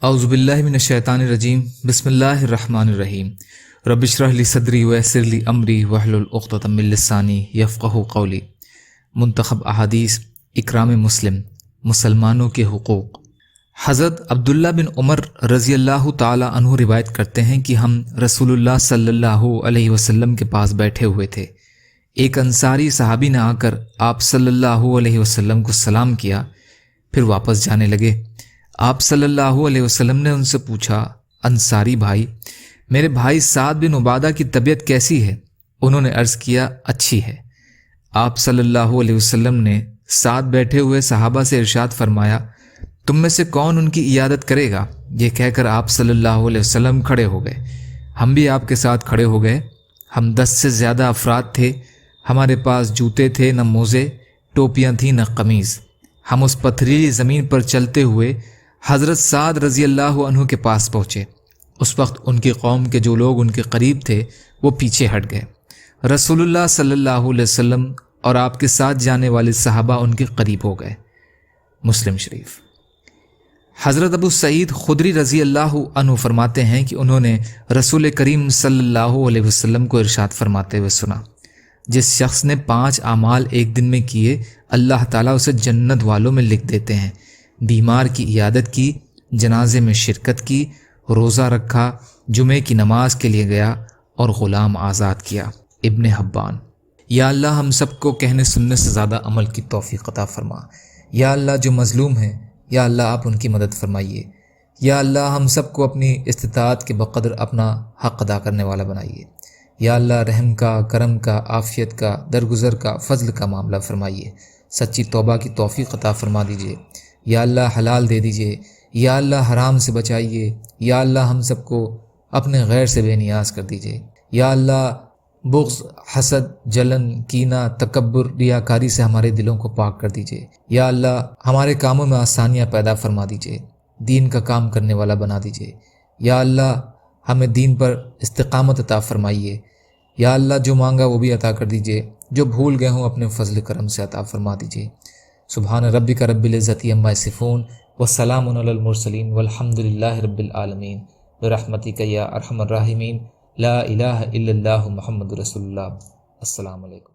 اعوذ باللہ من الشیطان الرجیم بسم اللہ الرحمن الرحیم رب اشرح لی صدری ویسر لی امری واحلل عقدۃ من لسانی یفقہوا قولی۔ منتخب احادیث اکرام مسلم، مسلمانوں کے حقوق۔ حضرت عبداللہ بن عمر رضی اللہ تعالی عنہ روایت کرتے ہیں کہ ہم رسول اللہ صلی اللہ علیہ وسلم کے پاس بیٹھے ہوئے تھے۔ ایک انصاری صحابی نے آ کر آپ صلی اللہ علیہ وسلم کو سلام کیا، پھر واپس جانے لگے۔ آپ صلی اللہ علیہ وسلم نے ان سے پوچھا، انصاری بھائی، میرے بھائی سعد بن عبادہ کی طبیعت کیسی ہے؟ انہوں نے عرض کیا، اچھی ہے۔ آپ صلی اللہ علیہ وسلم نے ساتھ بیٹھے ہوئے صحابہ سے ارشاد فرمایا، تم میں سے کون ان کی عیادت کرے گا؟ یہ کہہ کر آپ صلی اللہ علیہ وسلم کھڑے ہو گئے۔ ہم بھی آپ کے ساتھ کھڑے ہو گئے۔ ہم 10 سے زیادہ افراد تھے۔ ہمارے پاس جوتے تھے نہ موزے، ٹوپیاں تھیں نہ قمیض۔ ہم اس پتھریلی زمین پر چلتے ہوئے حضرت سعد رضی اللہ عنہ کے پاس پہنچے۔ اس وقت ان کی قوم کے جو لوگ ان کے قریب تھے وہ پیچھے ہٹ گئے۔ رسول اللہ صلی اللہ علیہ وسلم اور آپ کے ساتھ جانے والے صحابہ ان کے قریب ہو گئے۔ مسلم شریف۔ حضرت ابو سعید خدری رضی اللہ عنہ فرماتے ہیں کہ انہوں نے رسول کریم صلی اللہ علیہ وسلم کو ارشاد فرماتے ہوئے سنا، جس شخص نے 5 اعمال ایک دن میں کیے، اللہ تعالیٰ اسے جنت والوں میں لکھ دیتے ہیں۔ بیمار کی عیادت کی، جنازے میں شرکت کی، روزہ رکھا، جمعے کی نماز کے لیے گیا اور غلام آزاد کیا۔ ابن حبان۔ یا اللہ ہم سب کو کہنے سننے سے زیادہ عمل کی توفیق عطا فرما۔ یا اللہ جو مظلوم ہیں، یا اللہ آپ ان کی مدد فرمائیے۔ یا اللہ ہم سب کو اپنی استطاعت کے بقدر اپنا حق ادا کرنے والا بنائیے۔ یا اللہ رحم کا، کرم کا، عافیت کا، درگزر کا، فضل کا معاملہ فرمائیے۔ سچی توبہ کی توفیق عطا فرما دیجیے۔ یا اللہ حلال دے دیجیے۔ یا اللہ حرام سے بچائیے۔ یا اللہ ہم سب کو اپنے غیر سے بے نیاز کر دیجیے۔ یا اللہ بغض، حسد، جلن، کینہ، تکبر، ریاکاری سے ہمارے دلوں کو پاک کر دیجیے۔ یا اللہ ہمارے کاموں میں آسانیاں پیدا فرما دیجیے، دین کا کام کرنے والا بنا دیجیے۔ یا اللہ ہمیں دین پر استقامت عطا فرمائیے۔ یا اللہ جو مانگا وہ بھی عطا کر دیجیے، جو بھول گئے ہوں اپنے فضل کرم سے عطا فرما دیجیے۔ سبحان ربک رب العزت عما یصفون وسلام علی المرسلین والحمد للہ رب العالمین برحمتک یا ارحم الراحمین لا الہ الا اللہ محمد رسول اللہ۔ السلام علیکم۔